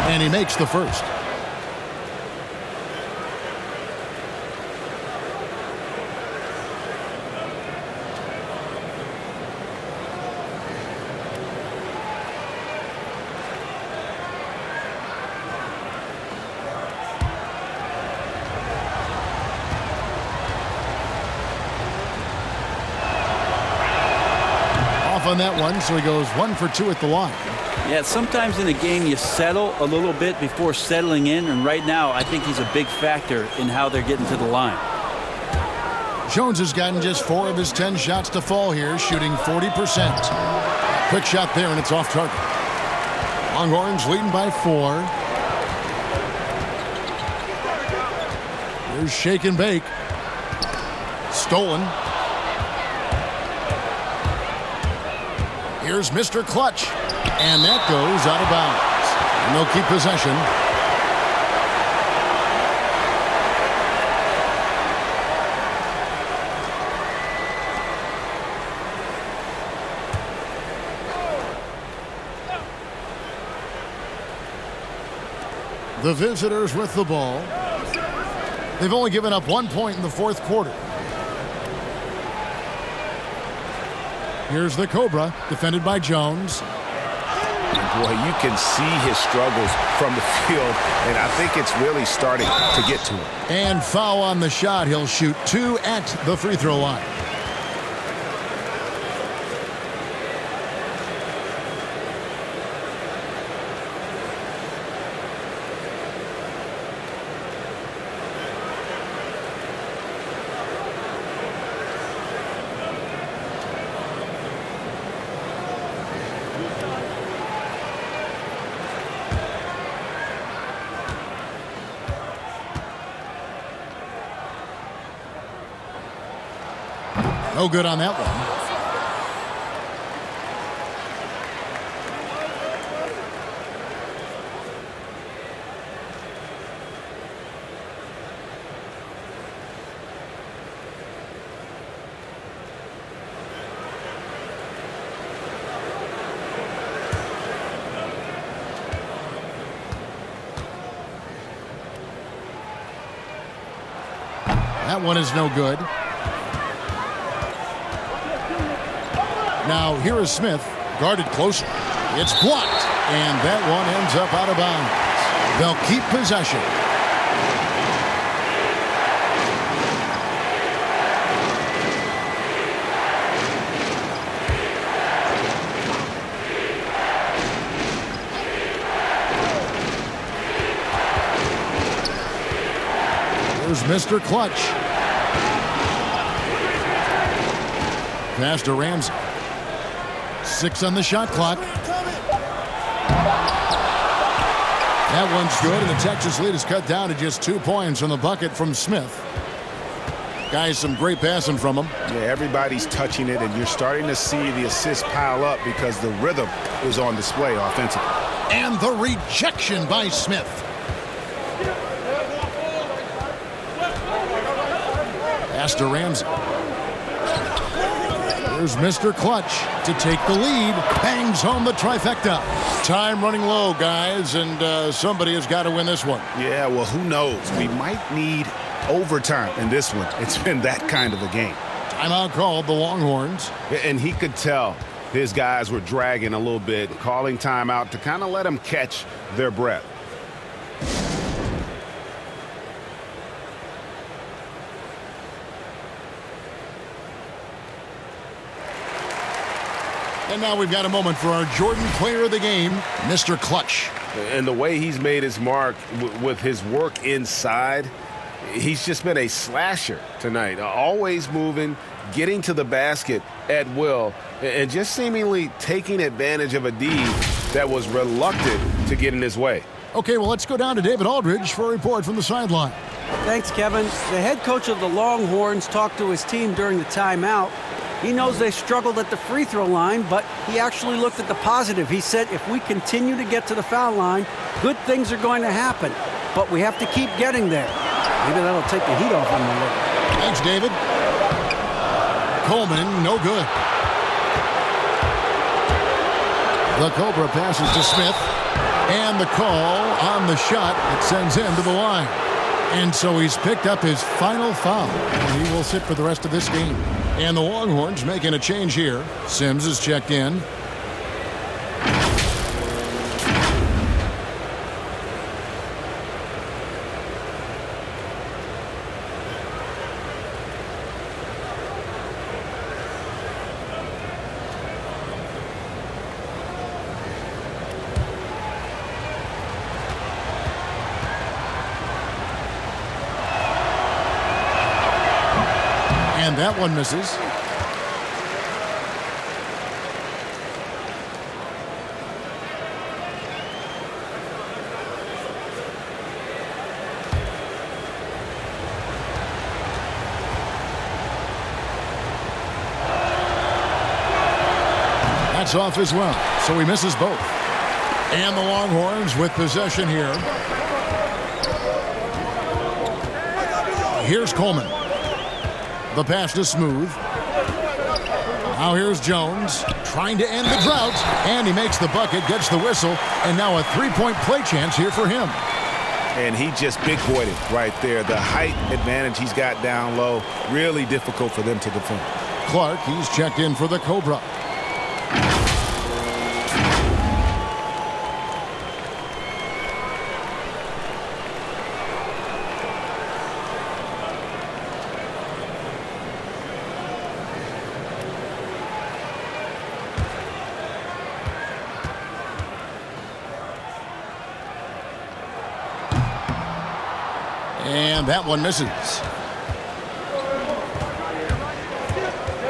And he makes the first. Off on that one, so he goes 1 for 2 at the line. Yeah, sometimes in a game you settle a little bit before settling in, and right now I think he's a big factor in how they're getting to the line. Jones has gotten just 4 of his 10 shots to fall here, shooting 40%. Quick shot there, and it's off target. Longhorns leading by 4. Here's shake and bake. Stolen. Here's Mr. Clutch. And that goes out of bounds. And they'll keep possession. The visitors with the ball. They've only given up 1 point in the fourth quarter. Here's the Cobra, defended by Jones. Boy, you can see his struggles from the field, and I think it's really starting to get to him. And foul on the shot. He'll shoot 2 at the free throw line. No good on that one. That one is no good. Now, here is Smith, guarded closer. It's blocked, and that one ends up out of bounds. They'll keep possession. Here's Mr. Clutch. Pass to Ramsey. 6 on the shot clock. That one's good, and the Texas lead is cut down to just 2 points on the bucket from Smith. Guys, some great passing from him. Yeah, everybody's touching it, and you're starting to see the assists pile up because the rhythm is on display offensively. And the rejection by Smith. Pass to Ramsey. Here's Mr. Clutch to take the lead. Bangs home the trifecta. Time running low, guys, and somebody has got to win this one. Yeah, well, who knows? We might need overtime in this one. It's been that kind of a game. Timeout called, the Longhorns. And he could tell his guys were dragging a little bit, calling timeout to kind of let them catch their breath. And now we've got a moment for our Jordan player of the game, Mr. Clutch. And the way he's made his mark with his work inside, he's just been a slasher tonight. Always moving, getting to the basket at will and just seemingly taking advantage of a D that was reluctant to get in his way. Okay, well, let's go down to David Aldridge for a report from the sideline. Thanks, Kevin. The head coach of the Longhorns talked to his team during the timeout. He knows they struggled at the free throw line, but he actually looked at the positive. He said, if we continue to get to the foul line, good things are going to happen. But we have to keep getting there. Maybe that'll take the heat off him a little. Thanks, David. Coleman, no good. The Cobra passes to Smith. And the call on the shot that sends him to the line. And so he's picked up his final foul. And he will sit for the rest of this game. And the Longhorns making a change here. Sims is checked in. And that one misses. That's off as well, so he misses both. And the Longhorns with possession here. Here's Coleman. The pass is smooth. Now here's Jones trying to end the drought. And he makes the bucket, gets the whistle, and now a three-point play chance here for him. And he just big-boyed it right there. The height advantage he's got down low, really difficult for them to defend. Clark, he's checked in for the Cobra. And that one misses.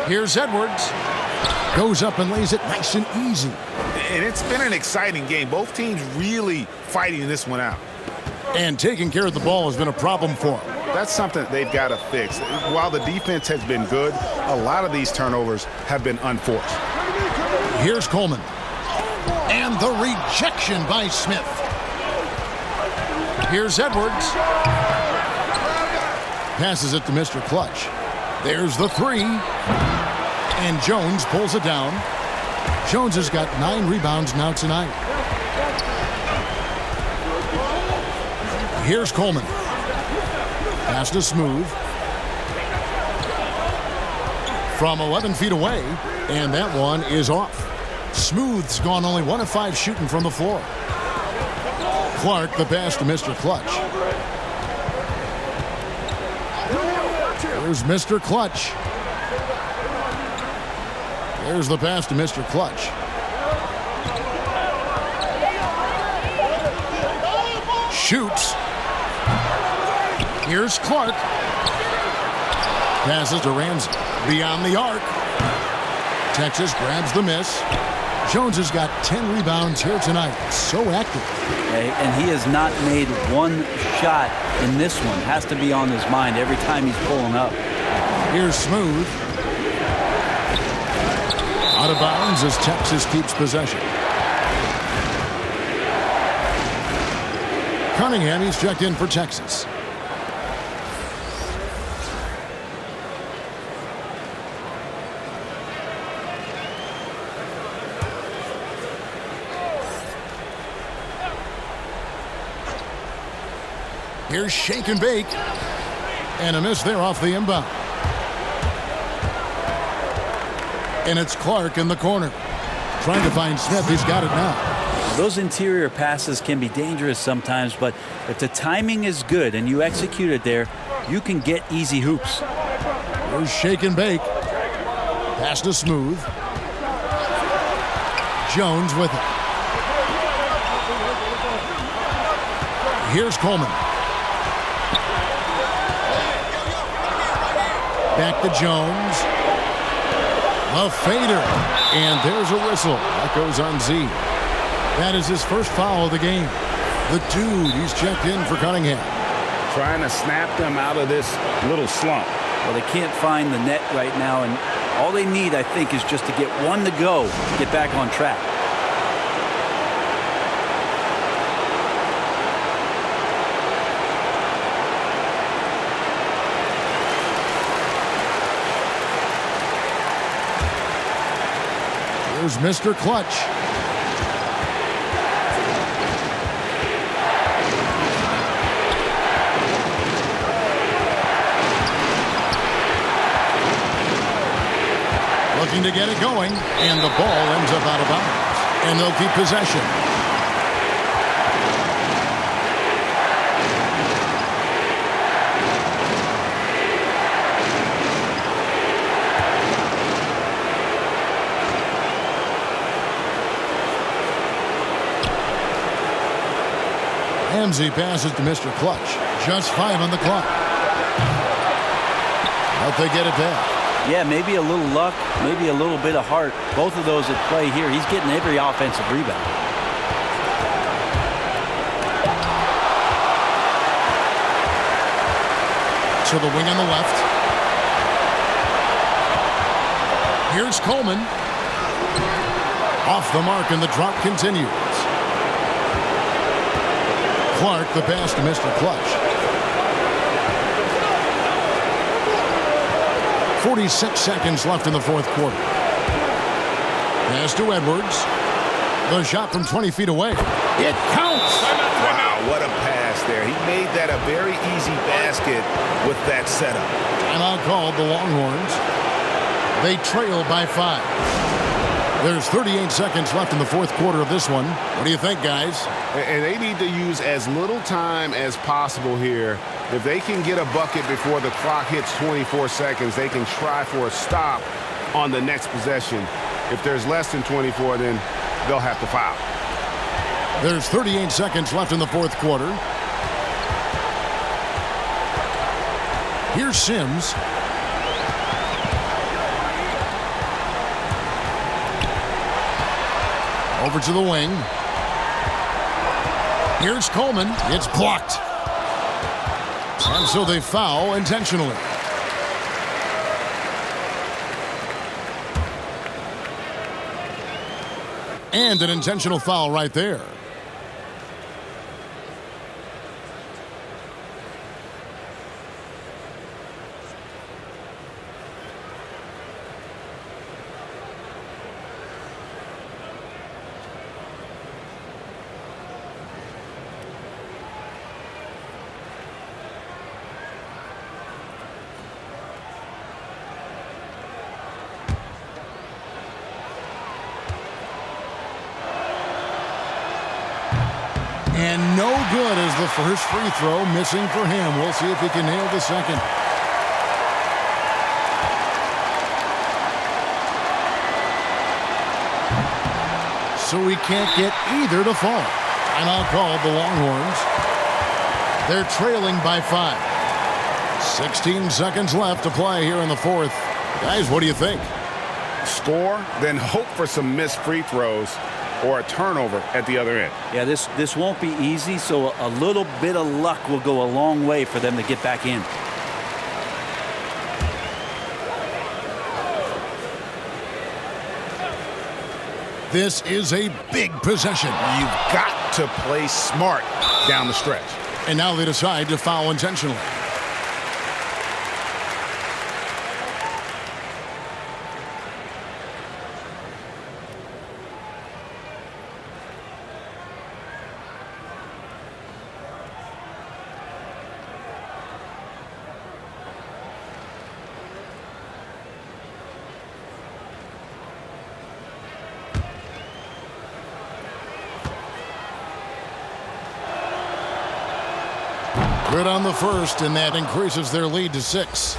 Here's Edwards. Goes up and lays it nice and easy. And it's been an exciting game. Both teams really fighting this one out. And taking care of the ball has been a problem for them. That's something they've got to fix. While the defense has been good, a lot of these turnovers have been unforced. Here's Coleman. And the rejection by Smith. Here's Edwards. Passes it to Mr. Clutch. There's the three. And Jones pulls it down. Jones has got 9 rebounds now tonight. Here's Coleman. Pass to Smooth. From 11 feet away. And that one is off. Smooth's gone only 1 of 5 shooting from the floor. Clark, the pass to Mr. Clutch. There's Mr. Clutch. There's the pass to Mr. Clutch. Shoots. Here's Clark. Passes to Ramsey. Beyond the arc. Texas grabs the miss. Jones has got 10 rebounds here tonight. So active. And he has not made one shot in this one. Has to be on his mind every time he's pulling up. Here's Smooth. Out of bounds as Texas keeps possession. Cunningham, he's checked in for Texas. Here's shake and bake. And a miss there off the inbound. And it's Clark in the corner. Trying to find Smith. He's got it now. Those interior passes can be dangerous sometimes, but if the timing is good and you execute it there, you can get easy hoops. Here's shake and bake. Pass to Smooth. Jones with it. Here's Coleman. Back to Jones. The fader. And there's a whistle. That goes on Z. That is his first foul of the game. The dude, he's checked in for Cunningham. Trying to snap them out of this little slump. Well, they can't find the net right now, and all they need, I think, is just to get one to go to get back on track. Here's Mr. Clutch. Looking to get it going, and the ball ends up out of bounds, and they'll keep possession. Ramsey passes to Mr. Clutch. Just 5 on the clock. But they get it back. Yeah, maybe a little luck, maybe a little bit of heart. Both of those at play here. He's getting every offensive rebound. To the wing on the left. Here's Coleman. Off the mark, and the drop continues. Clark, the pass to Mr. Clutch. 46 seconds left in the fourth quarter. Pass to Edwards. The shot from 20 feet away. It counts! Wow, what a pass there. He made that a very easy basket with that setup. Timeout called the Longhorns. They trail by 5. There's 38 seconds left in the fourth quarter of this one. What do you think, guys? And they need to use as little time as possible here. If they can get a bucket before the clock hits 24 seconds, they can try for a stop on the next possession. If there's less than 24, then they'll have to foul. There's 38 seconds left in the fourth quarter. Here's Sims. Over to the wing. Here's Coleman. It's blocked. And so they foul intentionally. And an intentional foul right there. And no good as the first free throw missing for him. We'll see if he can nail the second. So he can't get either to fall. Timeout called the Longhorns. They're trailing by 5. 16 seconds left to play here in the fourth. Guys, what do you think? Score, then hope for some missed free throws or a turnover at the other end. Yeah, this won't be easy, so a little bit of luck will go a long way for them to get back in. This is a big possession. You've got to play smart down the stretch. And now they decide to foul intentionally. Good on the first, and that increases their lead to 6.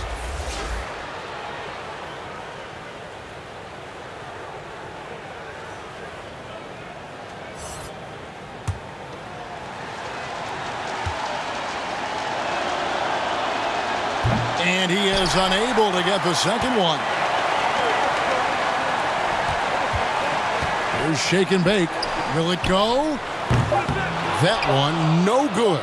And he is unable to get the second one. Here's shake and bake. Will it go? That one, no good.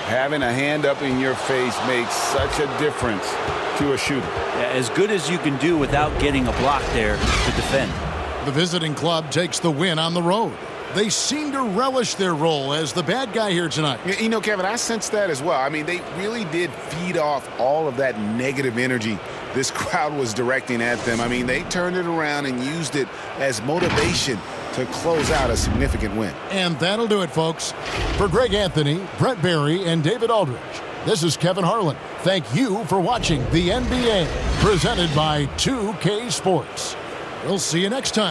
Having a hand up in your face makes such a difference to a shooter. Yeah, as good as you can do without getting a block there to defend. The visiting club takes the win on the road. They seem to relish their role as the bad guy here tonight. You know, Kevin, I sense that as well. I mean, they really did feed off all of that negative energy this crowd was directing at them. I mean, they turned it around and used it as motivation to close out a significant win. And that'll do it, folks. For Greg Anthony, Brett Barry, and David Aldridge, this is Kevin Harlan. Thank you for watching the NBA, presented by 2K Sports. We'll see you next time.